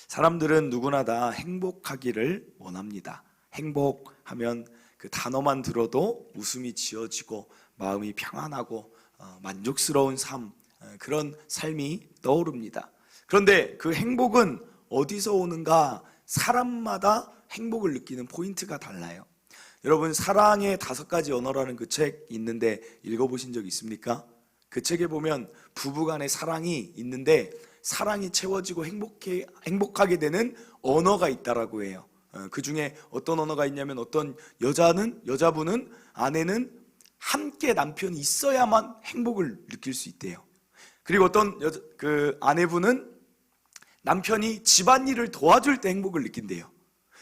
사람들은 누구나 다 행복하기를 원합니다. 행복하면 그 단어만 들어도 웃음이 지어지고 마음이 평안하고 만족스러운 삶, 그런 삶이 떠오릅니다. 그런데 그 행복은 어디서 오는가? 사람마다 행복을 느끼는 포인트가 달라요. 여러분, 사랑의 5가지 언어라는 그 책 있는데 읽어보신 적 있습니까? 그 책에 보면 부부간의 사랑이 있는데 사랑이 채워지고 행복하게 되는 언어가 있다라고 해요. 그 중에 어떤 언어가 있냐면, 어떤 여자분은, 아내는 함께 남편이 있어야만 행복을 느낄 수 있대요. 그리고 어떤 아내분은 남편이 집안일을 도와줄 때 행복을 느낀대요.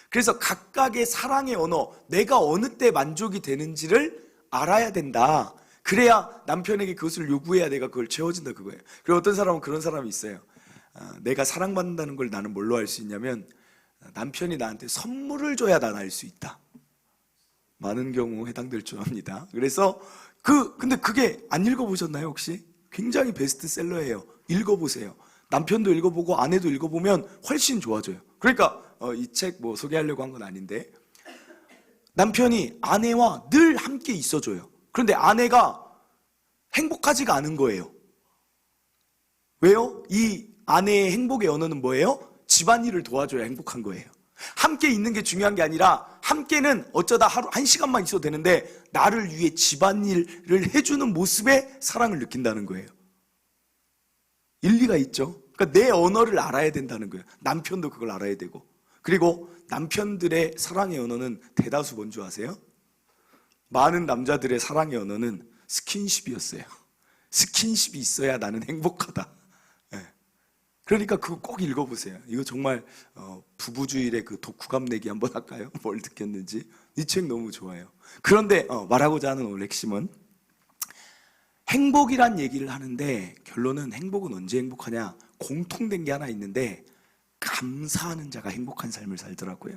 그래서 각각의 사랑의 언어, 내가 어느 때 만족이 되는지를 알아야 된다. 그래야 남편에게 그것을 요구해야 내가 그걸 채워준다, 그거예요. 그리고 어떤 사람은 그런 사람이 있어요. 내가 사랑받는다는 걸 나는 뭘로 알 수 있냐면, 남편이 나한테 선물을 줘야 난 알 수 있다. 많은 경우 해당될 줄 압니다. 그래서 근데 그게 안 읽어보셨나요 혹시? 굉장히 베스트셀러예요. 읽어보세요. 남편도 읽어보고 아내도 읽어보면 훨씬 좋아져요. 그러니까 이 책 뭐 소개하려고 한 건 아닌데, 남편이 아내와 늘 함께 있어줘요. 그런데 아내가 행복하지가 않은 거예요. 왜요? 이 아내의 행복의 언어는 뭐예요? 집안일을 도와줘야 행복한 거예요. 함께 있는 게 중요한 게 아니라, 함께는 어쩌다 하루 1시간만 있어도 되는데 나를 위해 집안일을 해주는 모습에 사랑을 느낀다는 거예요. 일리가 있죠. 그러니까 내 언어를 알아야 된다는 거예요. 남편도 그걸 알아야 되고. 그리고 남편들의 사랑의 언어는 대다수 뭔지 아세요? 많은 남자들의 사랑의 언어는 스킨십이었어요. 스킨십이 있어야 나는 행복하다. 그러니까 그거 꼭 읽어보세요. 이거 정말 부부주일의 그 독후감 내기 한번 할까요? 뭘 느꼈는지. 이 책 너무 좋아요. 그런데 말하고자 하는 오늘 핵심은, 행복이란 얘기를 하는데 결론은 행복은 언제 행복하냐? 공통된 게 하나 있는데, 감사하는 자가 행복한 삶을 살더라고요.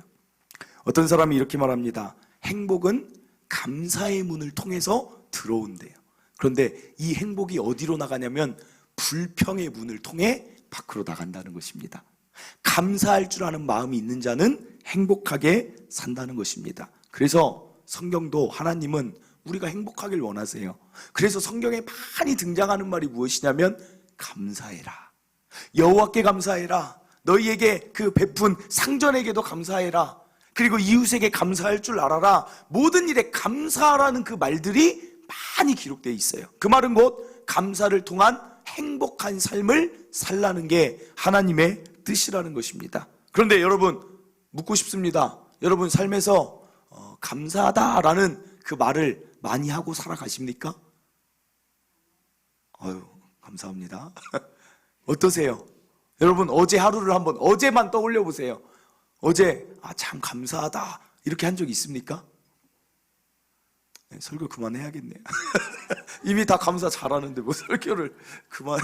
어떤 사람이 이렇게 말합니다. 행복은 감사의 문을 통해서 들어온대요. 그런데 이 행복이 어디로 나가냐면 불평의 문을 통해 밖으로 나간다는 것입니다. 감사할 줄 아는 마음이 있는 자는 행복하게 산다는 것입니다. 그래서 성경도, 하나님은 우리가 행복하길 원하세요. 그래서 성경에 많이 등장하는 말이 무엇이냐면, 감사해라, 여호와께 감사해라, 너희에게 그 베푼 상전에게도 감사해라, 그리고 이웃에게 감사할 줄 알아라. 모든 일에 감사하라는 그 말들이 많이 기록되어 있어요. 그 말은 곧 감사를 통한 행복한 삶을 살라는 게 하나님의 뜻이라는 것입니다. 그런데 여러분, 묻고 싶습니다. 여러분 삶에서 감사하다라는 그 말을 많이 하고 살아가십니까? 감사합니다. 어떠세요? 여러분, 어제 하루를 한번, 어제만 떠올려 보세요. 어제 참 감사하다 이렇게 한 적이 있습니까? 설교 그만해야겠네요. 이미 다 감사 잘하는데 뭐 설교를 그만해.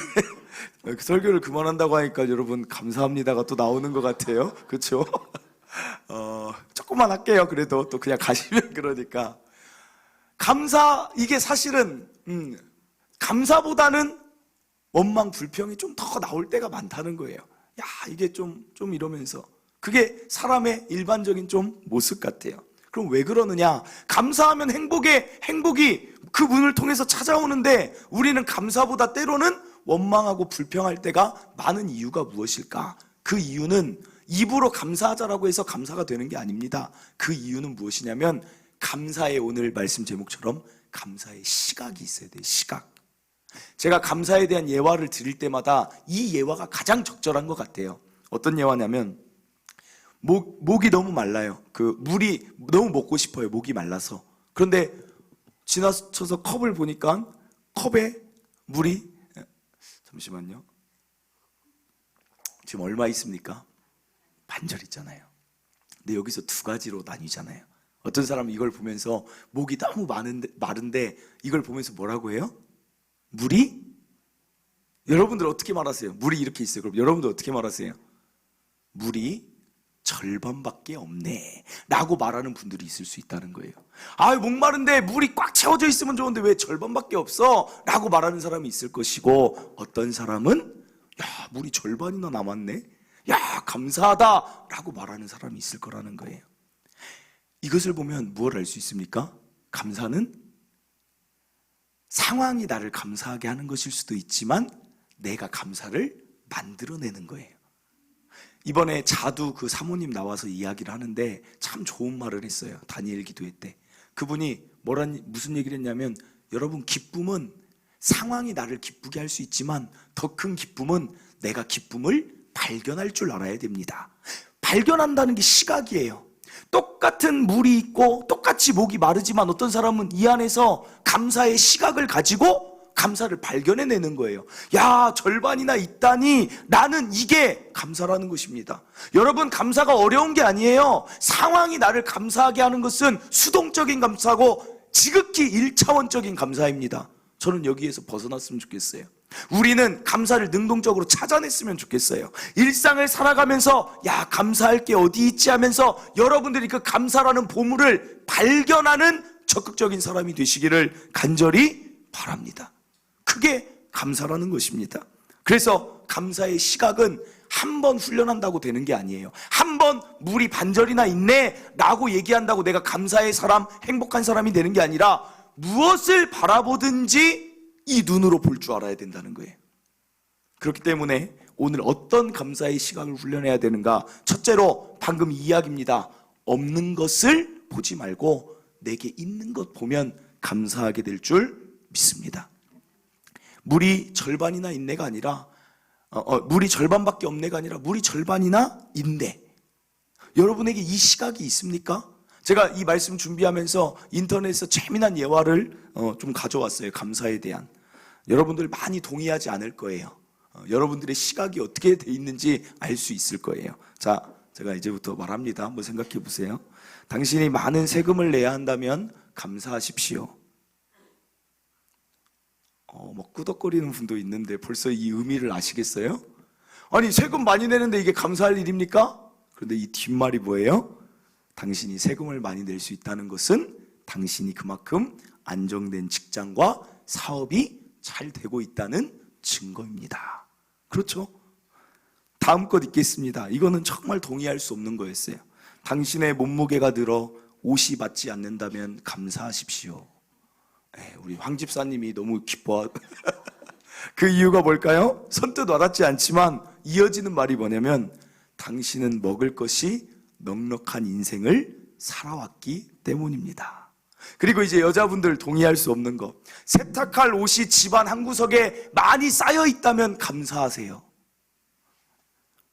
설교를 그만한다고 하니까 여러분, 감사합니다가 또 나오는 것 같아요. 그렇죠? 조금만 할게요. 그래도 또 그냥 가시면. 그러니까 감사, 이게 사실은 감사보다는 원망, 불평이 좀 더 나올 때가 많다는 거예요. 야, 이게 좀 이러면서. 그게 사람의 일반적인 좀 모습 같아요. 그럼 왜 그러느냐? 감사하면 행복이 그 문을 통해서 찾아오는데, 우리는 감사보다 때로는 원망하고 불평할 때가 많은 이유가 무엇일까? 그 이유는 입으로 감사하자라고 해서 감사가 되는 게 아닙니다. 그 이유는 무엇이냐면, 감사의, 오늘 말씀 제목처럼 감사의 시각이 있어야 돼요. 시각. 제가 감사에 대한 예화를 드릴 때마다 이 예화가 가장 적절한 것 같아요. 어떤 예화냐면, 목이 너무 말라요. 그 물이 너무 먹고 싶어요. 목이 말라서. 그런데 지나쳐서 컵을 보니까 컵에 물이, 잠시만요, 지금 얼마 있습니까? 반절 있잖아요. 근데 여기서 2가지로 나뉘잖아요. 어떤 사람은 이걸 보면서 목이 너무 마른데 이걸 보면서 뭐라고 해요? 물이? 여러분들 어떻게 말하세요? 물이 이렇게 있어요. 그럼 여러분들 어떻게 말하세요? 물이 절반밖에 없네 라고 말하는 분들이 있을 수 있다는 거예요. 목마른데 물이 꽉 채워져 있으면 좋은데 왜 절반밖에 없어? 라고 말하는 사람이 있을 것이고, 어떤 사람은 야, 물이 절반이나 남았네, 야, 감사하다라고 말하는 사람이 있을 거라는 거예요. 이것을 보면 무엇을 알 수 있습니까? 감사는 상황이 나를 감사하게 하는 것일 수도 있지만 내가 감사를 만들어내는 거예요. 이번에 자두 그 사모님 나와서 이야기를 하는데 참 좋은 말을 했어요. 다니엘 기도회 때 그분이 무슨 얘기를 했냐면, 여러분, 기쁨은 상황이 나를 기쁘게 할 수 있지만 더 큰 기쁨은 내가 기쁨을 발견할 줄 알아야 됩니다. 발견한다는 게 시각이에요. 똑같은 물이 있고 똑같이 목이 마르지만 어떤 사람은 이 안에서 감사의 시각을 가지고 감사를 발견해내는 거예요. 야, 절반이나 있다니 나는 이게 감사라는 것입니다. 여러분, 감사가 어려운 게 아니에요. 상황이 나를 감사하게 하는 것은 수동적인 감사고 지극히 1차원적인 감사입니다. 저는 여기에서 벗어났으면 좋겠어요. 우리는 감사를 능동적으로 찾아냈으면 좋겠어요. 일상을 살아가면서 야, 감사할 게 어디 있지 하면서 여러분들이 그 감사라는 보물을 발견하는 적극적인 사람이 되시기를 간절히 바랍니다. 그게 감사라는 것입니다. 그래서 감사의 시각은 한 번 훈련한다고 되는 게 아니에요. 한 번 물이 반절이나 있네 라고 얘기한다고 내가 감사의 사람, 행복한 사람이 되는 게 아니라 무엇을 바라보든지 이 눈으로 볼 줄 알아야 된다는 거예요. 그렇기 때문에 오늘 어떤 감사의 시각을 훈련해야 되는가? 첫째로 방금 이야기입니다. 없는 것을 보지 말고 내게 있는 것 보면 감사하게 될 줄 믿습니다. 물이 절반이나 있네가 아니라 물이 절반밖에 없네가 아니라 물이 절반이나 있네. 여러분에게 이 시각이 있습니까? 제가 이 말씀 준비하면서 인터넷에서 재미난 예화를 좀 가져왔어요. 감사에 대한. 여러분들 많이 동의하지 않을 거예요. 여러분들의 시각이 어떻게 돼 있는지 알 수 있을 거예요. 자, 제가 이제부터 말합니다. 한번 생각해 보세요. 당신이 많은 세금을 내야 한다면 감사하십시오. 뭐 끄덕거리는 분도 있는데 벌써 이 의미를 아시겠어요? 아니, 세금 많이 내는데 이게 감사할 일입니까? 그런데 이 뒷말이 뭐예요? 당신이 세금을 많이 낼 수 있다는 것은 당신이 그만큼 안정된 직장과 사업이 잘 되고 있다는 증거입니다. 그렇죠? 다음 것 읽겠습니다. 이거는 정말 동의할 수 없는 거였어요. 당신의 몸무게가 늘어 옷이 맞지 않는다면 감사하십시오. 우리 황 집사님이 너무 기뻐. 그 이유가 뭘까요? 선뜻 와닿지 않지만 이어지는 말이 뭐냐면 당신은 먹을 것이 넉넉한 인생을 살아왔기 때문입니다. 그리고 이제 여자분들 동의할 수 없는 거, 세탁할 옷이 집안 한 구석에 많이 쌓여 있다면 감사하세요.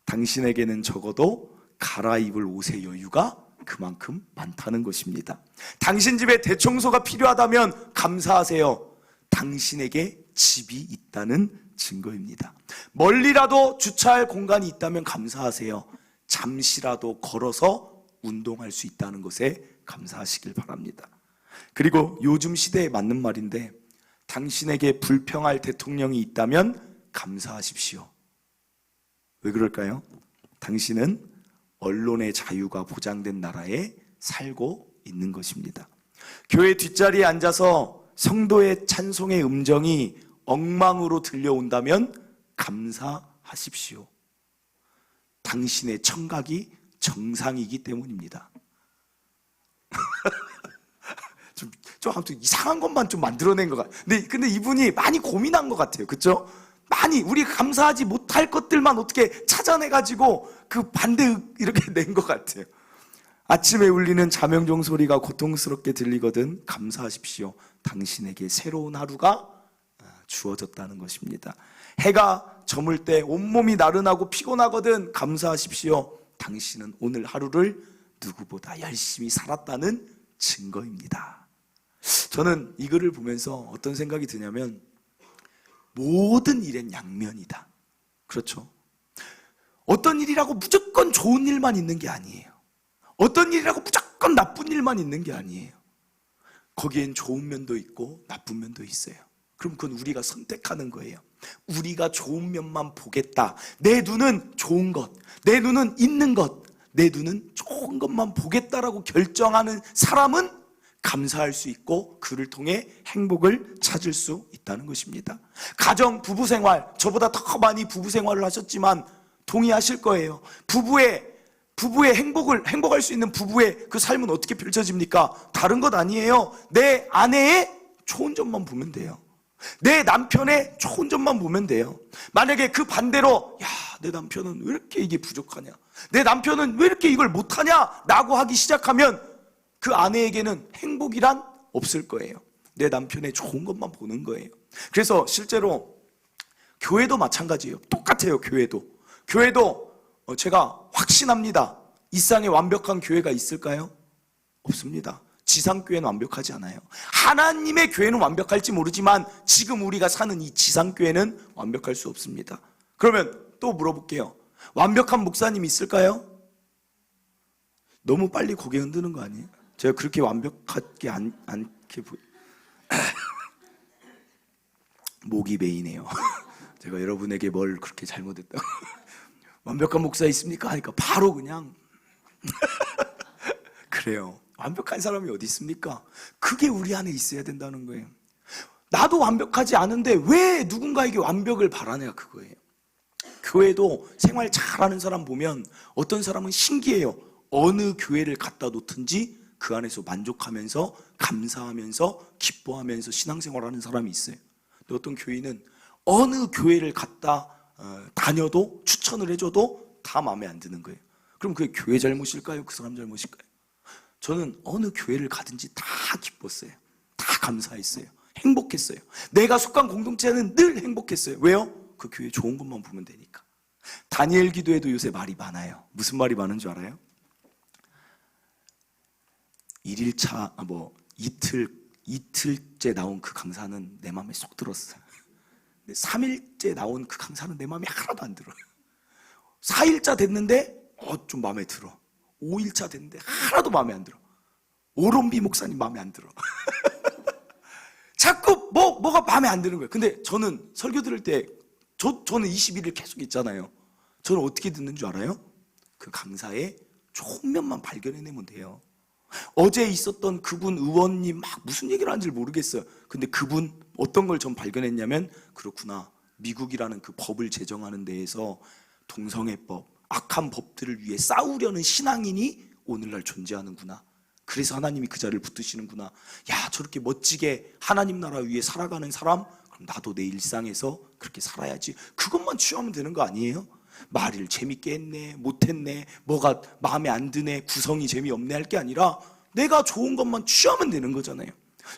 당신에게는 적어도 갈아입을 옷의 여유가 그만큼 많다는 것입니다. 당신 집에 대청소가 필요하다면 감사하세요. 당신에게 집이 있다는 증거입니다. 멀리라도 주차할 공간이 있다면 감사하세요. 잠시라도 걸어서 운동할 수 있다는 것에 감사하시길 바랍니다. 그리고 요즘 시대에 맞는 말인데 당신에게 불평할 대통령이 있다면 감사하십시오. 왜 그럴까요? 당신은 언론의 자유가 보장된 나라에 살고 있는 것입니다. 교회 뒷자리에 앉아서 성도의 찬송의 음정이 엉망으로 들려온다면 감사하십시오. 당신의 청각이 정상이기 때문입니다. 좀 아무튼 이상한 것만 좀 만들어낸 것 같아요. 근데 이분이 많이 고민한 것 같아요. 그렇죠? 많이 우리 감사하지 못할 것들만 어떻게 찾아내가지고 그 반대 이렇게 낸 것 같아요. 아침에 울리는 자명종 소리가 고통스럽게 들리거든 감사하십시오. 당신에게 새로운 하루가 주어졌다는 것입니다. 해가 저물 때 온몸이 나른하고 피곤하거든 감사하십시오. 당신은 오늘 하루를 누구보다 열심히 살았다는 증거입니다. 저는 이 글을 보면서 어떤 생각이 드냐면 모든 일엔 양면이다. 그렇죠? 어떤 일이라고 무조건 좋은 일만 있는 게 아니에요. 어떤 일이라고 무조건 나쁜 일만 있는 게 아니에요. 거기엔 좋은 면도 있고 나쁜 면도 있어요. 그럼 그건 우리가 선택하는 거예요. 우리가 좋은 면만 보겠다. 내 눈은 좋은 것, 내 눈은 있는 것, 내 눈은 좋은 것만 보겠다라고 결정하는 사람은 감사할 수 있고 그를 통해 행복을 찾을 수 있다는 것입니다. 가정, 부부생활, 저보다 더 많이 부부생활을 하셨지만 동의하실 거예요. 부부의 행복할 수 있는 부부의 그 삶은 어떻게 펼쳐집니까? 다른 것 아니에요. 내 아내의 좋은 점만 보면 돼요. 내 남편의 좋은 점만 보면 돼요. 만약에 그 반대로 야, 내 남편은 왜 이렇게 이게 부족하냐, 내 남편은 왜 이렇게 이걸 못하냐 라고 하기 시작하면 그 아내에게는 행복이란 없을 거예요. 내 남편의 좋은 것만 보는 거예요. 그래서 실제로 교회도 마찬가지예요. 똑같아요. 교회도 제가 확신합니다. 이 세상에 완벽한 교회가 있을까요? 없습니다. 지상교회는 완벽하지 않아요. 하나님의 교회는 완벽할지 모르지만 지금 우리가 사는 이 지상교회는 완벽할 수 없습니다. 그러면 또 물어볼게요. 완벽한 목사님 있을까요? 너무 빨리 고개 흔드는 거 아니에요? 제가 그렇게 완벽하게 않게 목이 메이네요. 제가 여러분에게 뭘 그렇게 잘못했다고. 완벽한 목사 있습니까? 하니까 바로 그냥 그래요. 완벽한 사람이 어디 있습니까? 그게 우리 안에 있어야 된다는 거예요. 나도 완벽하지 않은데 왜 누군가에게 완벽을 바라냐, 그거예요. 교회도 생활 잘하는 사람 보면 어떤 사람은 신기해요. 어느 교회를 갖다 놓든지 그 안에서 만족하면서 감사하면서 기뻐하면서 신앙생활하는 사람이 있어요. 근데 어떤 교인은 어느 교회를 갖다 다녀도 추천을 해줘도 다 마음에 안 드는 거예요. 그럼 그게 교회 잘못일까요? 그 사람 잘못일까요? 저는 어느 교회를 가든지 다 기뻤어요. 다 감사했어요. 행복했어요. 내가 속한 공동체는 늘 행복했어요. 왜요? 그 교회 좋은 것만 보면 되니까. 다니엘 기도에도 요새 말이 많아요. 무슨 말이 많은 줄 알아요? 1일차 이틀째 나온 그 강사는 내 마음에 쏙 들었어요. 근데 3일째 나온 그 강사는 내 마음에 하나도 안 들어요. 4일차 됐는데 좀 마음에 들어. 5일차 됐는데 하나도 마음에 안 들어. 오롬비 목사님 마음에 안 들어. 자꾸 뭐가 마음에 안 드는 거예요. 근데 저는 설교 들을 때 저는 21일 계속 있잖아요. 저는 어떻게 듣는 줄 알아요? 그 강사의 좋은 면만 발견해내면 돼요. 어제 있었던 그분 의원님 막 무슨 얘기를 하는지 모르겠어요. 근데 그분 어떤 걸 전 발견했냐면, 그렇구나, 미국이라는 그 법을 제정하는 데에서 동성애법, 악한 법들을 위해 싸우려는 신앙인이 오늘날 존재하는구나. 그래서 하나님이 그 자리를 붙드시는구나. 야, 저렇게 멋지게 하나님 나라 위에 살아가는 사람, 그럼 나도 내 일상에서 그렇게 살아야지. 그것만 취하면 되는 거 아니에요? 말을 재밌게 했네, 못했네, 뭐가 마음에 안 드네, 구성이 재미없네 할 게 아니라 내가 좋은 것만 취하면 되는 거잖아요.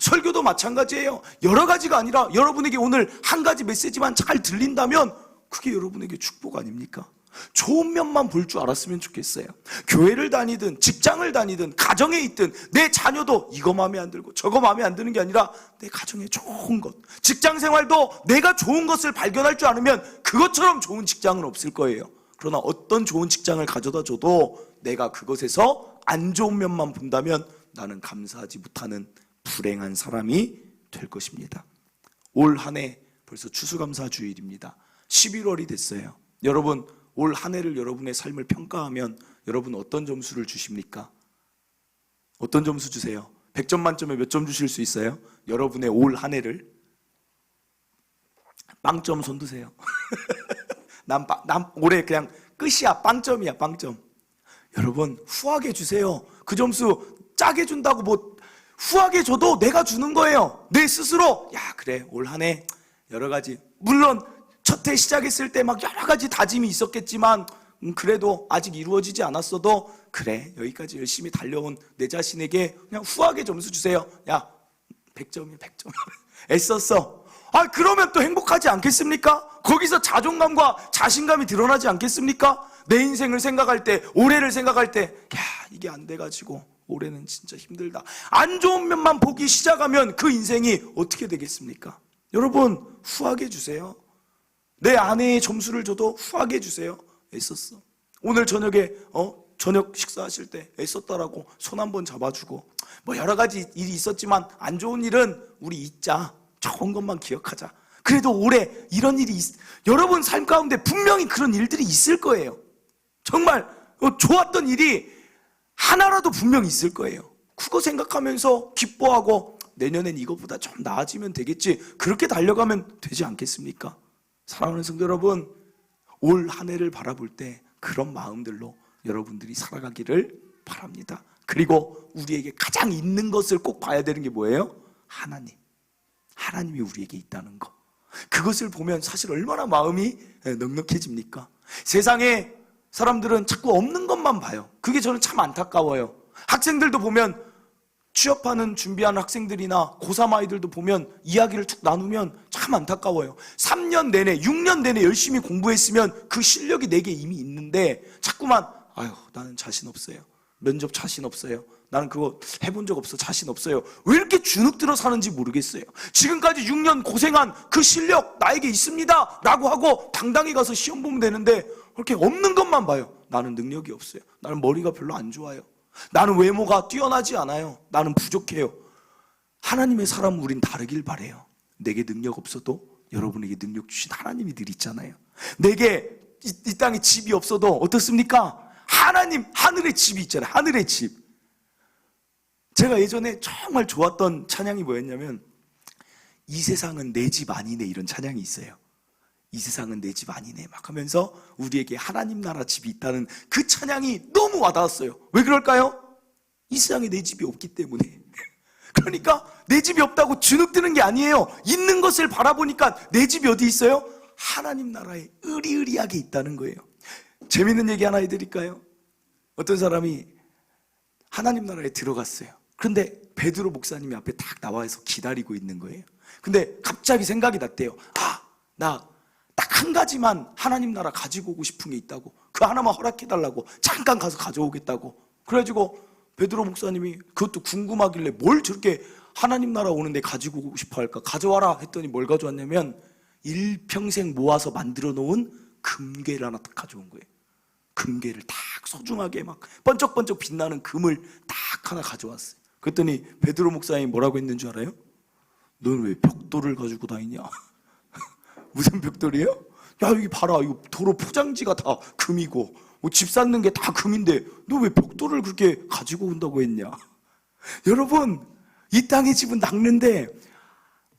설교도 마찬가지예요. 여러 가지가 아니라 여러분에게 오늘 한 가지 메시지만 잘 들린다면 그게 여러분에게 축복 아닙니까? 좋은 면만 볼 줄 알았으면 좋겠어요. 교회를 다니든 직장을 다니든 가정에 있든 내 자녀도 이거 마음에 안 들고 저거 마음에 안 드는 게 아니라 내 가정에 좋은 것, 직장 생활도 내가 좋은 것을 발견할 줄 알으면 그것처럼 좋은 직장은 없을 거예요. 그러나 어떤 좋은 직장을 가져다 줘도 내가 그것에서 안 좋은 면만 본다면 나는 감사하지 못하는 불행한 사람이 될 것입니다. 올 한 해 벌써 추수감사주일입니다. 11월이 됐어요. 여러분, 올 한 해를 여러분의 삶을 평가하면 여러분 어떤 점수를 주십니까? 어떤 점수 주세요? 100점 만점에 몇 점 주실 수 있어요? 여러분의 올 한 해를. 빵점 손 드세요. 난 올해 그냥 끝이야, 빵점이야, 빵점. 여러분, 후하게 주세요. 그 점수 짜게 준다고 뭐 후하게 줘도 내가 주는 거예요. 내 스스로. 야, 그래, 올 한 해 여러 가지, 물론 첫 해 시작했을 때 막 여러 가지 다짐이 있었겠지만 그래도 아직 이루어지지 않았어도 그래, 여기까지 열심히 달려온 내 자신에게 그냥 후하게 점수 주세요. 야, 100점이야, 100점. 애썼어. 그러면 또 행복하지 않겠습니까? 거기서 자존감과 자신감이 드러나지 않겠습니까? 내 인생을 생각할 때, 올해를 생각할 때, 야, 이게 안 돼가지고 올해는 진짜 힘들다. 안 좋은 면만 보기 시작하면 그 인생이 어떻게 되겠습니까? 여러분, 후하게 주세요. 내 아내의 점수를 줘도 후하게 주세요. 애썼어. 오늘 저녁에 저녁 식사하실 때 애썼다라고 손 한번 잡아주고, 뭐 여러 가지 일이 있었지만 안 좋은 일은 우리 잊자. 좋은 것만 기억하자. 그래도 올해 이런 일이 여러분 삶 가운데 분명히 그런 일들이 있을 거예요. 정말 좋았던 일이 하나라도 분명히 있을 거예요. 그거 생각하면서 기뻐하고 내년엔 이거보다 좀 나아지면 되겠지, 그렇게 달려가면 되지 않겠습니까? 사랑하는 성도 여러분, 올 한 해를 바라볼 때 그런 마음들로 여러분들이 살아가기를 바랍니다. 그리고 우리에게 가장 있는 것을 꼭 봐야 되는 게 뭐예요? 하나님이 우리에게 있다는 거. 그것을 보면 사실 얼마나 마음이 넉넉해집니까? 세상에 사람들은 자꾸 없는 것만 봐요. 그게 저는 참 안타까워요. 학생들도 보면 취업하는 준비하는 학생들이나 고3 아이들도 보면 이야기를 툭 나누면 참 안타까워요. 3년 내내 6년 내내 열심히 공부했으면 그 실력이 내게 이미 있는데 자꾸만 아유 나는 자신 없어요. 면접 자신 없어요. 나는 그거 해본 적 없어. 자신 없어요. 왜 이렇게 주눅 들어 사는지 모르겠어요. 지금까지 6년 고생한 그 실력 나에게 있습니다 라고 하고 당당히 가서 시험 보면 되는데 그렇게 없는 것만 봐요. 나는 능력이 없어요. 나는 머리가 별로 안 좋아요. 나는 외모가 뛰어나지 않아요. 나는 부족해요. 하나님의 사람은 우린 다르길 바래요. 내게 능력 없어도 여러분에게 능력 주신 하나님이 늘 있잖아요. 내게 이 땅에 집이 없어도 어떻습니까? 하나님 하늘의 집이 있잖아요. 하늘의 집. 제가 예전에 정말 좋았던 찬양이 뭐였냐면 이 세상은 내 집 아니네 이런 찬양이 있어요. 이 세상은 내 집 아니네 막 하면서 우리에게 하나님 나라 집이 있다는 그 찬양이 너무 와닿았어요. 왜 그럴까요? 이 세상에 내 집이 없기 때문에. 그러니까 내 집이 없다고 주눅드는 게 아니에요. 있는 것을 바라보니까 내 집이 어디 있어요? 하나님 나라에 으리으리하게 있다는 거예요. 재밌는 얘기 하나 해드릴까요? 어떤 사람이 하나님 나라에 들어갔어요. 그런데 베드로 목사님이 앞에 딱 나와서 기다리고 있는 거예요. 근데 갑자기 생각이 났대요. 나 딱 한 가지만 하나님 나라 가지고 오고 싶은 게 있다고. 그 하나만 허락해달라고. 잠깐 가서 가져오겠다고. 그래가지고 베드로 목사님이 그것도 궁금하길래 뭘 저렇게 하나님 나라 오는데 가지고 오고 싶어 할까? 가져와라 했더니 뭘 가져왔냐면 일평생 모아서 만들어 놓은 금괴를 하나 딱 가져온 거예요. 금괴를 딱 소중하게 막 번쩍번쩍 빛나는 금을 딱 하나 가져왔어요. 그랬더니 베드로 목사님이 뭐라고 했는 줄 알아요? 너는 왜 벽돌을 가지고 다니냐? 무슨 벽돌이에요? 야 여기 봐라, 이거 도로 포장지가 다 금이고 집 쌓는 게 다 금인데 너 왜 벽돌을 그렇게 가지고 온다고 했냐? 여러분, 이 땅의 집은 낡는데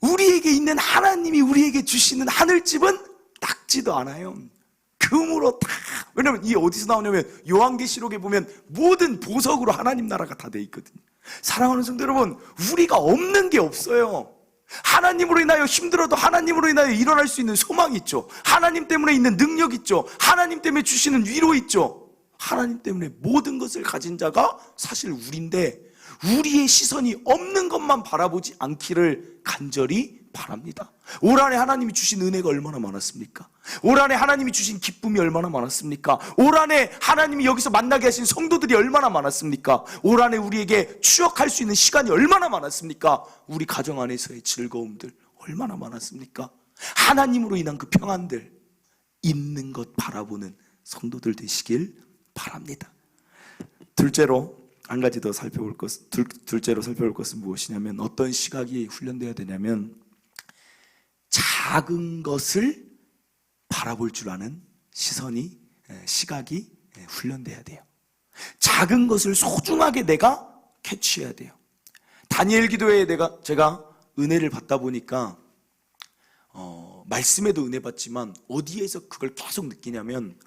우리에게 있는 하나님이 우리에게 주시는 하늘집은 낡지도 않아요. 금으로 다. 왜냐면 이 어디서 나오냐면 요한계시록에 보면 모든 보석으로 하나님 나라가 다 돼 있거든요. 사랑하는 성도 여러분, 우리가 없는 게 없어요. 하나님으로 인하여 힘들어도 하나님으로 인하여 일어날 수 있는 소망이 있죠. 하나님 때문에 있는 능력 있죠. 하나님 때문에 주시는 위로 있죠. 하나님 때문에 모든 것을 가진 자가 사실 우리인데 우리의 시선이 없는 것만 바라보지 않기를 간절히 바랍니다. 올 한해 하나님이 주신 은혜가 얼마나 많았습니까? 올 한해 하나님이 주신 기쁨이 얼마나 많았습니까? 올 한해 하나님이 여기서 만나게 하신 성도들이 얼마나 많았습니까? 올 한해 우리에게 추억할 수 있는 시간이 얼마나 많았습니까? 우리 가정 안에서의 즐거움들 얼마나 많았습니까? 하나님으로 인한 그 평안들, 있는 것 바라보는 성도들 되시길 바랍니다. 둘째로 한 가지 더 살펴볼 것은 무엇이냐면, 어떤 시각이 훈련되어야 되냐면 작은 것을 바라볼 줄 아는 시각이 훈련돼야 돼요. 작은 것을 소중하게 내가 캐치해야 돼요. 다니엘 기도에 제가 은혜를 받다 보니까 말씀에도 은혜 받지만 어디에서 그걸 계속 느끼냐면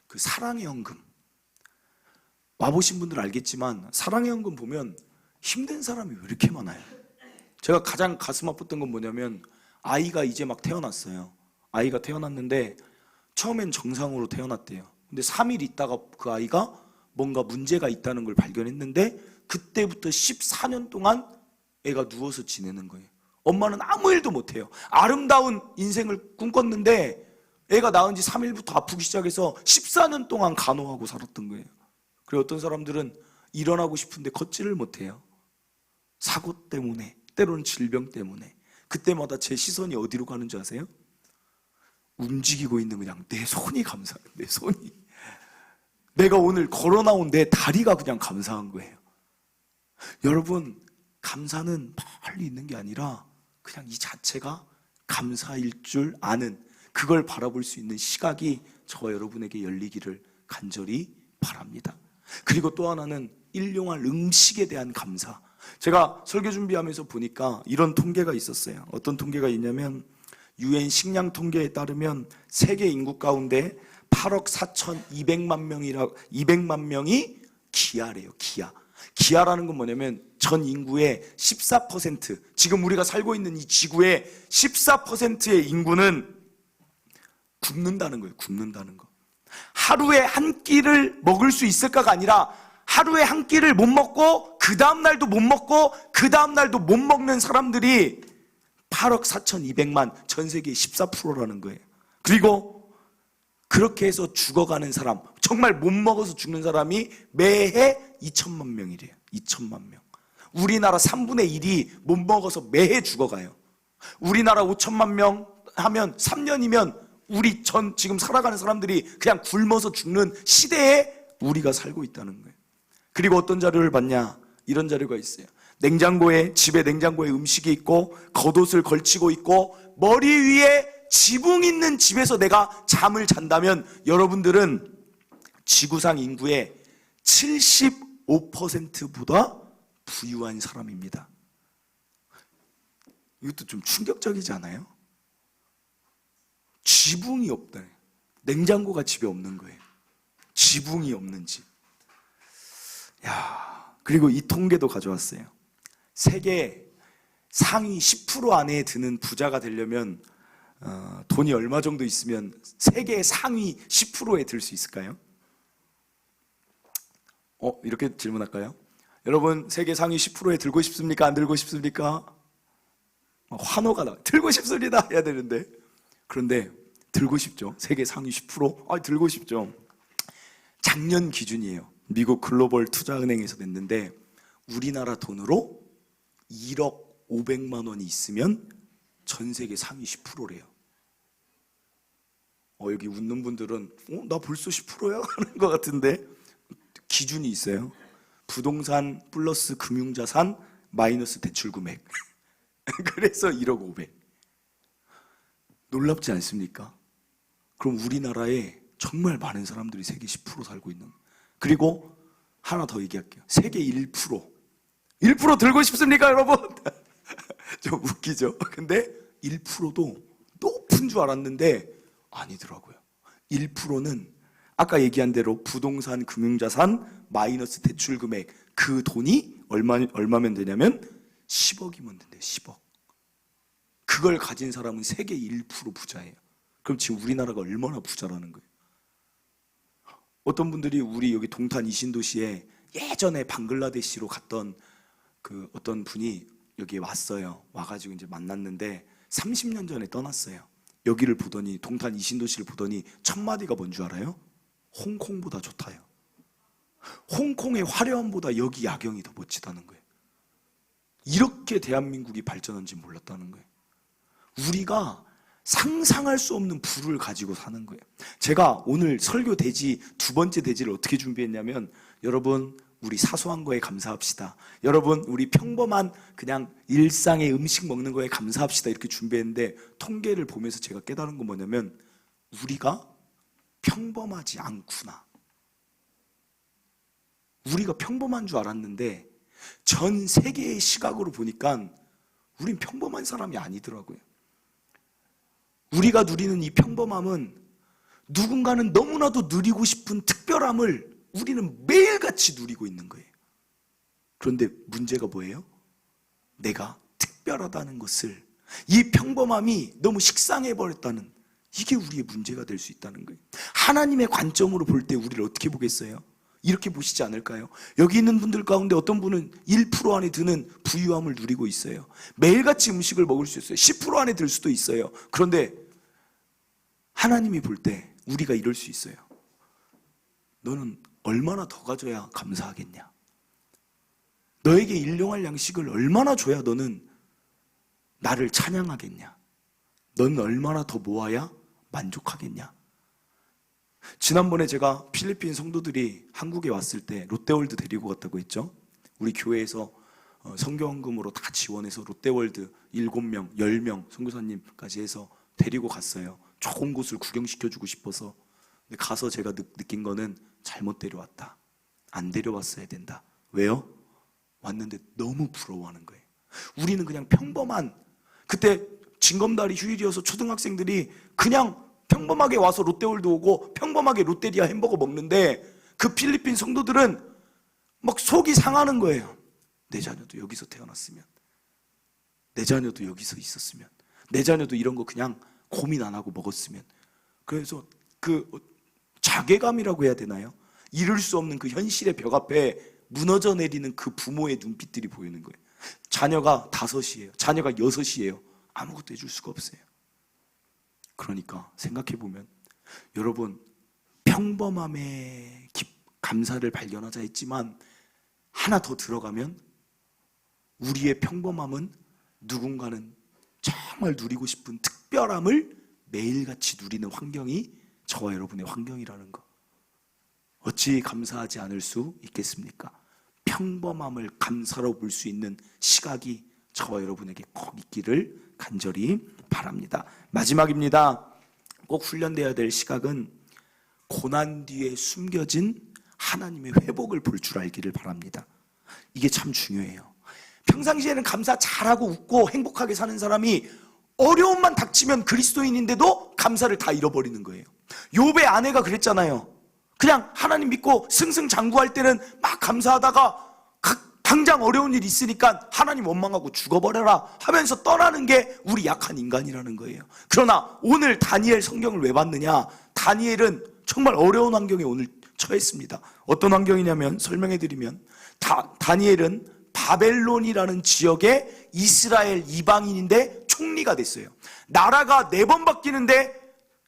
그 사랑의 헌금. 와보신 분들은 알겠지만 사랑의 헌금 보면 힘든 사람이 왜 이렇게 많아요? 제가 가장 가슴 아팠던 건 뭐냐면, 아이가 이제 막 태어났어요. 아이가 태어났는데 처음엔 정상으로 태어났대요. 근데 3일 있다가 그 아이가 뭔가 문제가 있다는 걸 발견했는데 그때부터 14년 동안 애가 누워서 지내는 거예요. 엄마는 아무 일도 못해요. 아름다운 인생을 꿈꿨는데 애가 낳은 지 3일부터 아프기 시작해서 14년 동안 간호하고 살았던 거예요. 그리고 어떤 사람들은 일어나고 싶은데 걷지를 못해요. 사고 때문에, 때로는 질병 때문에. 그때마다 제 시선이 어디로 가는 줄 아세요? 움직이고 있는 그냥 내 손이 감사해요. 내 손이. 내가 오늘 걸어 나온 내 다리가 그냥 감사한 거예요. 여러분, 감사는 멀리 있는 게 아니라 그냥 이 자체가 감사일 줄 아는, 그걸 바라볼 수 있는 시각이 저와 여러분에게 열리기를 간절히 바랍니다. 그리고 또 하나는 일용할 음식에 대한 감사. 제가 설교 준비하면서 보니까 이런 통계가 있었어요. 어떤 통계가 있냐면 UN 식량 통계에 따르면 세계 인구 가운데 8억 4,200만 명이라 200만 명이 기아래요. 기아. 기아라는 건 뭐냐면 전 인구의 14%, 지금 우리가 살고 있는 이 지구의 14%의 인구는 굶는다는 거예요. 굶는다는 거. 하루에 한 끼를 먹을 수 있을까가 아니라 하루에 한 끼를 못 먹고 그 다음 날도 못 먹고 그 다음 날도 못 먹는 사람들이 8억 4,200만, 전 세계의 14%라는 거예요. 그리고 그렇게 해서 죽어가는 사람, 정말 못 먹어서 죽는 사람이 매해 2천만 명이래요. 2천만 명. 우리나라 3분의 1이 못 먹어서 매해 죽어가요. 우리나라 5천만 명 하면 3년이면 우리 전 지금 살아가는 사람들이 그냥 굶어서 죽는 시대에 우리가 살고 있다는 거예요. 그리고 어떤 자료를 봤냐? 이런 자료가 있어요. 집에 냉장고에 음식이 있고 겉옷을 걸치고 있고 머리 위에 지붕 있는 집에서 내가 잠을 잔다면 여러분들은 지구상 인구의 75%보다 부유한 사람입니다. 이것도 좀 충격적이지 않아요? 지붕이 없다. 냉장고가 집에 없는 거예요. 지붕이 없는 집. 야, 그리고 이 통계도 가져왔어요. 세계 상위 10% 안에 드는 부자가 되려면 돈이 얼마 정도 있으면 세계 상위 10%에 들 수 있을까요? 이렇게 질문할까요? 여러분, 세계 상위 10%에 들고 싶습니까? 안 들고 싶습니까? 환호가 나. 들고 싶습니다 해야 되는데. 그런데 들고 싶죠. 세계 상위 10%? 들고 싶죠. 작년 기준이에요. 미국 글로벌 투자은행에서 냈는데 우리나라 돈으로 1억 500만 원이 있으면 전 세계 상위 10%래요. 여기 웃는 분들은 나 벌써 10%야? 하는 것 같은데 기준이 있어요. 부동산 플러스 금융자산 마이너스 대출 금액. 그래서 1억 500. 놀랍지 않습니까? 그럼 우리나라에 정말 많은 사람들이 세계 10% 살고 있는. 그리고 하나 더 얘기할게요. 세계 1%. 1% 들고 싶습니까, 여러분? 좀 웃기죠? 근데 1%도 높은 줄 알았는데 아니더라고요. 1%는 아까 얘기한 대로 부동산, 금융자산, 마이너스 대출 금액, 그 돈이 얼마면 되냐면 10억이면 된대요. 10억. 그걸 가진 사람은 세계 1% 부자예요. 그럼 지금 우리나라가 얼마나 부자라는 거예요? 어떤 분들이 우리 여기 동탄 이신도시에 예전에 방글라데시로 갔던 그 어떤 분이 여기에 왔어요. 와가지고 이제 만났는데 30년 전에 떠났어요. 여기를 보더니, 동탄 이신도시를 보더니 첫 마디가 뭔 줄 알아요? 홍콩보다 좋다요. 홍콩의 화려함보다 여기 야경이 더 멋지다는 거예요. 이렇게 대한민국이 발전한지 몰랐다는 거예요. 우리가 상상할 수 없는 부를 가지고 사는 거예요. 제가 오늘 설교 대지, 두 번째 대지를 어떻게 준비했냐면, 여러분, 우리 사소한 거에 감사합시다. 여러분, 우리 평범한 그냥 일상의 음식 먹는 거에 감사합시다. 이렇게 준비했는데, 통계를 보면서 제가 깨달은 건 뭐냐면, 우리가 평범하지 않구나. 우리가 평범한 줄 알았는데 전 세계의 시각으로 보니까 우린 평범한 사람이 아니더라고요. 우리가 누리는 이 평범함은 누군가는 너무나도 누리고 싶은 특별함을 우리는 매일같이 누리고 있는 거예요. 그런데 문제가 뭐예요? 내가 특별하다는 것을, 이 평범함이 너무 식상해버렸다는, 이게 우리의 문제가 될 수 있다는 거예요. 하나님의 관점으로 볼 때 우리를 어떻게 보겠어요? 이렇게 보시지 않을까요? 여기 있는 분들 가운데 어떤 분은 1% 안에 드는 부유함을 누리고 있어요. 매일같이 음식을 먹을 수 있어요. 10% 안에 들 수도 있어요. 그런데 하나님이 볼 때 우리가 이럴 수 있어요. 너는 얼마나 더 가져야 감사하겠냐? 너에게 일용할 양식을 얼마나 줘야 너는 나를 찬양하겠냐? 너는 얼마나 더 모아야 만족하겠냐? 지난번에 제가 필리핀 성도들이 한국에 왔을 때 롯데월드 데리고 갔다고 했죠. 우리 교회에서 성경헌금으로 다 지원해서 롯데월드 7명, 10명 선교사님까지 해서 데리고 갔어요. 좋은 곳을 구경시켜주고 싶어서. 근데 가서 제가 느낀 거는 잘못 데려왔다. 안 데려왔어야 된다. 왜요? 왔는데 너무 부러워하는 거예요. 우리는 그냥 평범한, 그때 징검다리 휴일이어서 초등학생들이 그냥 평범하게 와서 롯데월드 오고 평범하게 롯데리아 햄버거 먹는데 그 필리핀 성도들은 막 속이 상하는 거예요. 내 자녀도 여기서 태어났으면, 내 자녀도 여기서 있었으면, 내 자녀도 이런 거 그냥 고민 안 하고 먹었으면. 그래서 그 자괴감이라고 해야 되나요? 이룰 수 없는 그 현실의 벽 앞에 무너져 내리는 그 부모의 눈빛들이 보이는 거예요. 자녀가 5이에요. 자녀가 6이에요. 아무것도 해줄 수가 없어요. 그러니까 생각해보면 여러분, 평범함에 감사를 발견하자 했지만 하나 더 들어가면 우리의 평범함은 누군가는 정말 누리고 싶은 특별함을 매일같이 누리는 환경이 저와 여러분의 환경이라는 거. 어찌 감사하지 않을 수 있겠습니까? 평범함을 감사로 볼 수 있는 시각이 저와 여러분에게 꼭 있기를 간절히 바랍니다. 마지막입니다. 꼭 훈련되어야 될 시각은 고난 뒤에 숨겨진 하나님의 회복을 볼 줄 알기를 바랍니다. 이게 참 중요해요. 평상시에는 감사 잘하고 웃고 행복하게 사는 사람이 어려움만 닥치면 그리스도인인데도 감사를 다 잃어버리는 거예요. 욥의 아내가 그랬잖아요. 그냥 하나님 믿고 승승장구할 때는 막 감사하다가 당장 어려운 일 있으니까 하나님 원망하고 죽어버려라 하면서 떠나는 게 우리 약한 인간이라는 거예요. 그러나 오늘 다니엘 성경을 왜 봤느냐? 다니엘은 정말 어려운 환경에 오늘 처했습니다. 어떤 환경이냐면 설명해드리면 다니엘은 바벨론이라는 지역의 이스라엘 이방인인데 총리가 됐어요. 나라가 4번 바뀌는데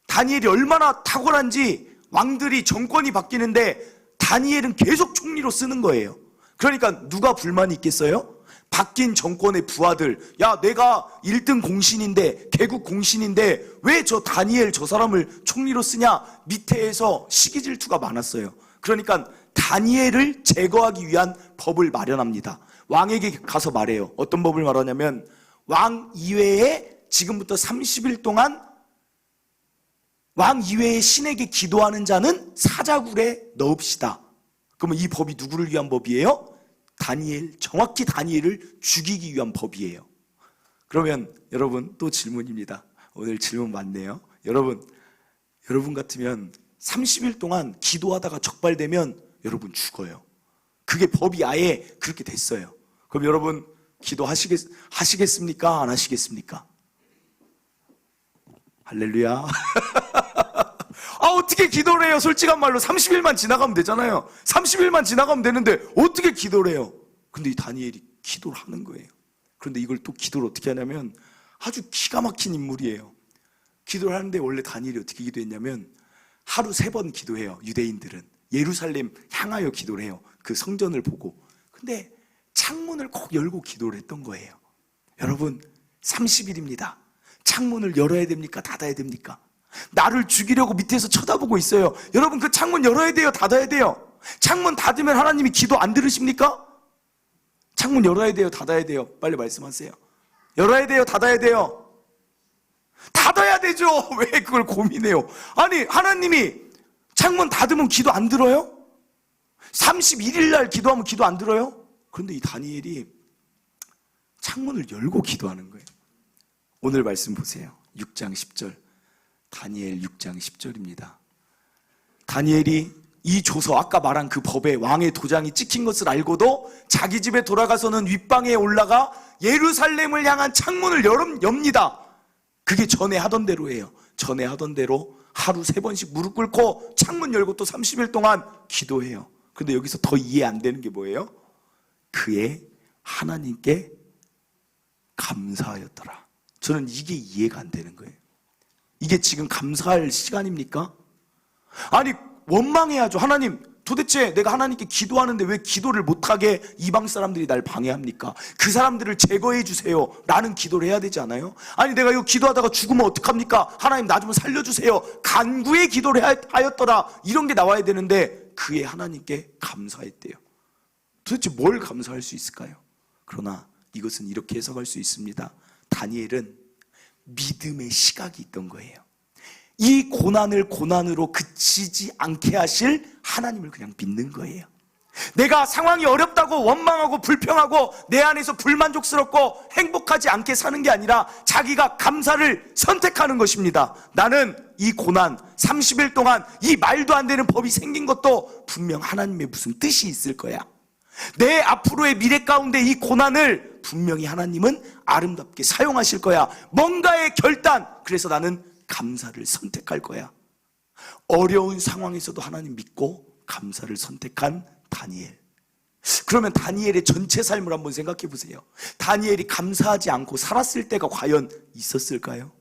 다니엘이 얼마나 탁월한지 왕들이 정권이 바뀌는데 다니엘은 계속 총리로 쓰는 거예요. 그러니까 누가 불만이 있겠어요? 바뀐 정권의 부하들, 야 내가 1등 공신인데 개국 공신인데 왜 저 다니엘 저 사람을 총리로 쓰냐? 밑에에서 시기 질투가 많았어요. 그러니까 다니엘을 제거하기 위한 법을 마련합니다. 왕에게 가서 말해요. 어떤 법을 말하냐면 왕 이외에 지금부터 30일 동안 왕 이외의 신에게 기도하는 자는 사자굴에 넣읍시다. 그러면 이 법이 누구를 위한 법이에요? 다니엘, 정확히 다니엘을 죽이기 위한 법이에요. 그러면 여러분 또 질문입니다. 오늘 질문 많네요. 여러분 같으면 30일 동안 기도하다가 적발되면 여러분 죽어요. 그게 법이 아예 그렇게 됐어요. 그럼 여러분 기도하시겠습니까? 안 하시겠습니까? 할렐루야. 어떻게 기도를 해요? 솔직한 말로 30일만 지나가면 되잖아요. 30일만 지나가면 되는데 어떻게 기도를 해요? 근데 이 다니엘이 기도를 하는 거예요. 그런데 이걸 또 기도를 어떻게 하냐면 아주 기가 막힌 인물이에요. 기도를 하는데 원래 다니엘이 어떻게 기도했냐면 하루 3번 기도해요. 유대인들은 예루살렘 향하여 기도를 해요. 그 성전을 보고. 근데 창문을 꼭 열고 기도를 했던 거예요. 여러분 30일입니다. 창문을 열어야 됩니까? 닫아야 됩니까? 나를 죽이려고 밑에서 쳐다보고 있어요. 여러분 그 창문 열어야 돼요? 닫아야 돼요? 창문 닫으면 하나님이 기도 안 들으십니까? 창문 열어야 돼요? 닫아야 돼요? 빨리 말씀하세요. 열어야 돼요? 닫아야 돼요? 닫아야 되죠. 왜 그걸 고민해요? 아니 하나님이 창문 닫으면 기도 안 들어요? 31일 날 기도하면 기도 안 들어요? 그런데 이 다니엘이 창문을 열고 기도하는 거예요. 오늘 말씀 보세요. 6장 10절. 다니엘 6장 10절입니다. 다니엘이 이 조서, 아까 말한 그 법에 왕의 도장이 찍힌 것을 알고도 자기 집에 돌아가서는 윗방에 올라가 예루살렘을 향한 창문을 엽니다. 그게 전에 하던 대로예요. 전에 하던 대로 하루 3번씩 무릎 꿇고 창문 열고 또 30일 동안 기도해요. 근데 여기서 더 이해 안 되는 게 뭐예요? 그의 하나님께 감사하였더라. 저는 이게 이해가 안 되는 거예요. 이게 지금 감사할 시간입니까? 아니 원망해야죠. 하나님 도대체 내가 하나님께 기도하는데 왜 기도를 못하게 이방 사람들이 날 방해합니까? 그 사람들을 제거해 주세요 라는 기도를 해야 되지 않아요? 아니 내가 이거 기도하다가 죽으면 어떡합니까? 하나님 나 좀 살려주세요 간구의 기도를 하였더라 이런 게 나와야 되는데 그의 하나님께 감사했대요. 도대체 뭘 감사할 수 있을까요? 그러나 이것은 이렇게 해석할 수 있습니다. 다니엘은 믿음의 시각이 있던 거예요. 이 고난을 고난으로 그치지 않게 하실 하나님을 그냥 믿는 거예요. 내가 상황이 어렵다고 원망하고 불평하고 내 안에서 불만족스럽고 행복하지 않게 사는 게 아니라 자기가 감사를 선택하는 것입니다. 나는 이 고난 30일 동안 이 말도 안 되는 법이 생긴 것도 분명 하나님의 무슨 뜻이 있을 거야. 내 앞으로의 미래 가운데 이 고난을 분명히 하나님은 아름답게 사용하실 거야. 뭔가의 결단. 그래서 나는 감사를 선택할 거야. 어려운 상황에서도 하나님 믿고 감사를 선택한 다니엘. 그러면 다니엘의 전체 삶을 한번 생각해 보세요. 다니엘이 감사하지 않고 살았을 때가 과연 있었을까요?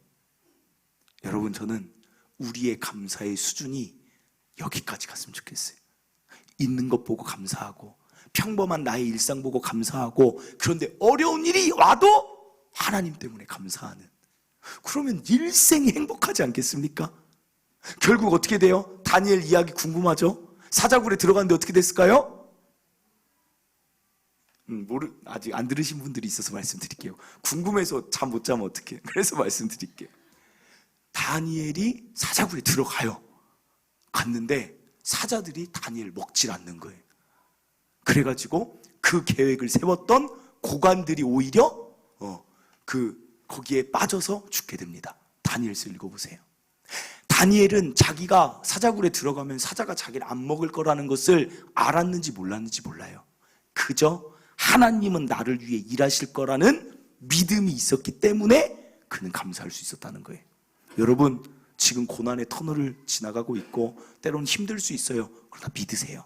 여러분, 저는 우리의 감사의 수준이 여기까지 갔으면 좋겠어요. 있는 것 보고 감사하고 평범한 나의 일상 보고 감사하고, 그런데 어려운 일이 와도 하나님 때문에 감사하는, 그러면 일생이 행복하지 않겠습니까? 결국 어떻게 돼요? 다니엘 이야기 궁금하죠? 사자굴에 들어갔는데 어떻게 됐을까요? 아직 안 들으신 분들이 있어서 말씀드릴게요. 궁금해서 잠 못 자면 어떡해. 그래서 말씀드릴게요. 다니엘이 사자굴에 들어가요. 갔는데 사자들이 다니엘 먹질 않는 거예요. 그래가지고 그 계획을 세웠던 고관들이 오히려 거기에 빠져서 죽게 됩니다. 다니엘서 읽어보세요. 다니엘은 자기가 사자굴에 들어가면 사자가 자기를 안 먹을 거라는 것을 알았는지 몰랐는지 몰라요. 그저 하나님은 나를 위해 일하실 거라는 믿음이 있었기 때문에 그는 감사할 수 있었다는 거예요. 여러분, 지금 고난의 터널을 지나가고 있고 때로는 힘들 수 있어요. 그러나 믿으세요.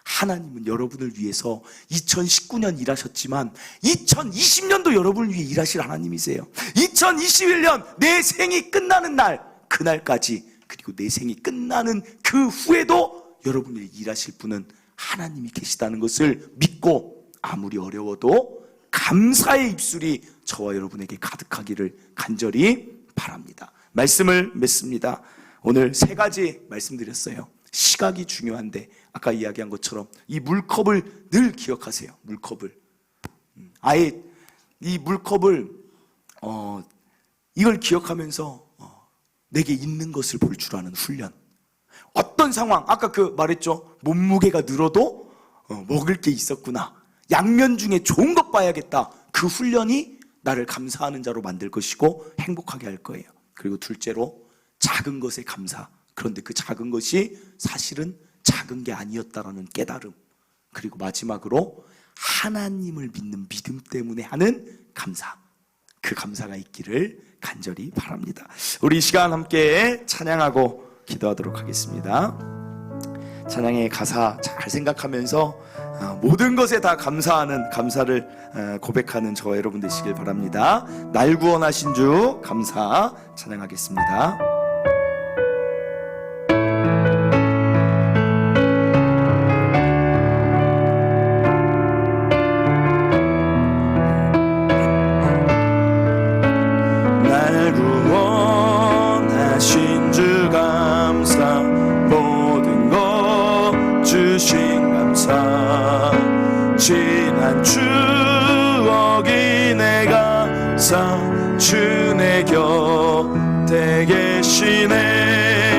하나님은 여러분을 위해서 2019년 일하셨지만 2020년도 여러분을 위해 일하실 하나님이세요. 2021년 내 생이 끝나는 날, 그날까지, 그리고 내 생이 끝나는 그 후에도 여러분을 위해 일하실 분은 하나님이 계시다는 것을 믿고 아무리 어려워도 감사의 입술이 저와 여러분에게 가득하기를 간절히 바랍니다. 말씀을 맺습니다. 오늘 3가지 말씀드렸어요. 시각이 중요한데 아까 이야기한 것처럼 이 물컵을 늘 기억하세요. 물컵을 아예 이 물컵을 이걸 기억하면서 내게 있는 것을 볼 줄 아는 훈련. 어떤 상황, 아까 말했죠. 몸무게가 늘어도 먹을 게 있었구나. 양면 중에 좋은 것 봐야겠다. 그 훈련이 나를 감사하는 자로 만들 것이고 행복하게 할 거예요. 그리고 둘째로 작은 것에 감사. 그런데 그 작은 것이 사실은 작은 게 아니었다라는 깨달음. 그리고 마지막으로 하나님을 믿는 믿음 때문에 하는 감사. 그 감사가 있기를 간절히 바랍니다. 우리 이 시간 함께 찬양하고 기도하도록 하겠습니다. 찬양의 가사 잘 생각하면서 모든 것에 다 감사하는, 감사를 고백하는 저와 여러분 되시길 바랍니다. 날 구원하신 주 감사 찬양하겠습니다. 날 구원하신 주 감사, 모든 것 주신 감사, 지난 추억이 내 감사, 주 내 곁에 계시네.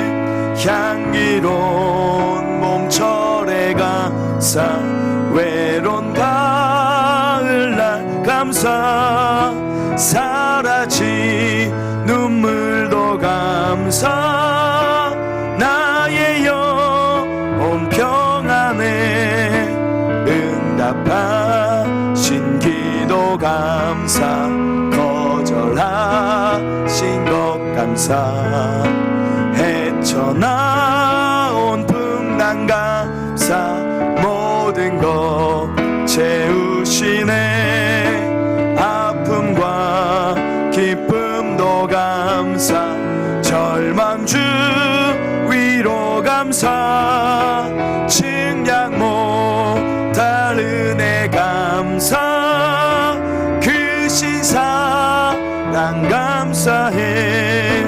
향기로운 몸철의 감사, 외로운 가을날 감사, 사라진 눈물도 감사, 나의 영혼 평안에 응답하신 기도 감사, 거절하신 것 감사, 헤쳐나온 풍랑 감사, 모든 것 채우시네. 아픔과 기쁨도 감사, 절망 주 위로 감사, 증량 못할 은혜 감사, 그 신사랑 감사해.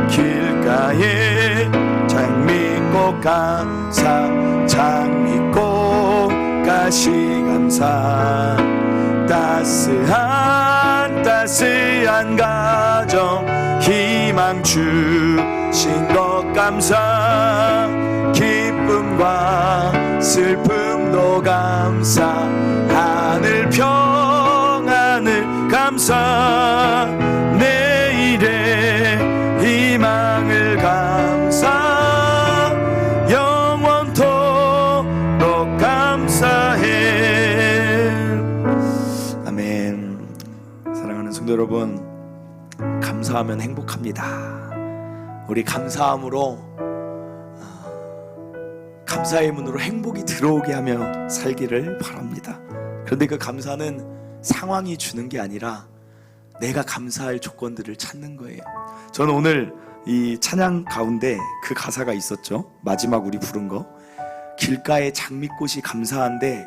길가에 장미꽃 감사, 장미꽃 가시 감사, 따스한 가정 희망 주신 것 감사, 기쁨과 슬픔도 감사, 하늘 평안을 감사, 내일의 희망을 감사, 영원토록 감사해. 아멘. 사랑하는 성도 여러분, 감사하면 행복합니다. 우리 감사함으로, 감사의 문으로 행복이 들어오게 하며 살기를 바랍니다. 그런데 그 감사는 상황이 주는 게 아니라 내가 감사할 조건들을 찾는 거예요. 저는 오늘 이 찬양 가운데 그 가사가 있었죠. 마지막 우리 부른 거, 길가에 장미꽃이 감사한데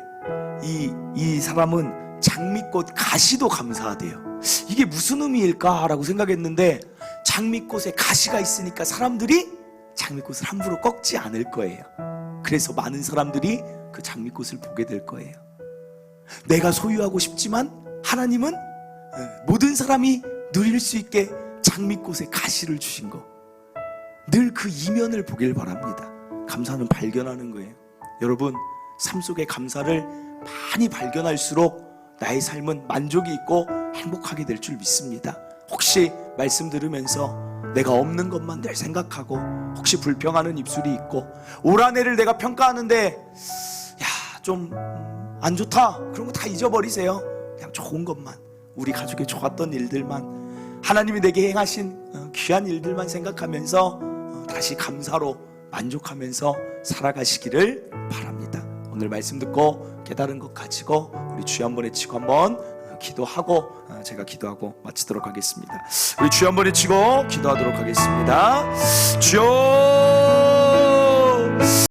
이 사람은 장미꽃 가시도 감사하대요. 이게 무슨 의미일까라고 생각했는데, 장미꽃에 가시가 있으니까 사람들이 장미꽃을 함부로 꺾지 않을 거예요. 그래서 많은 사람들이 그 장미꽃을 보게 될 거예요. 내가 소유하고 싶지만 하나님은 모든 사람이 누릴 수 있게 장미꽃에 가시를 주신 거, 늘 그 이면을 보길 바랍니다. 감사는 발견하는 거예요. 여러분, 삶 속의 감사를 많이 발견할수록 나의 삶은 만족이 있고 행복하게 될 줄 믿습니다. 혹시 말씀 들으면서 내가 없는 것만 늘 생각하고, 혹시 불평하는 입술이 있고, 올 한 해를 내가 평가하는데 좀 안 좋다, 그런 거 다 잊어버리세요. 그냥 좋은 것만, 우리 가족의 좋았던 일들만, 하나님이 내게 행하신 귀한 일들만 생각하면서 다시 감사로 만족하면서 살아가시기를 바랍니다. 오늘 말씀 듣고 깨달은 것 가지고 우리 주여 한번 외치고 한번 기도하고, 제가 기도하고 마치도록 하겠습니다. 우리 주여 한번 외치고 기도하도록 하겠습니다. 주여.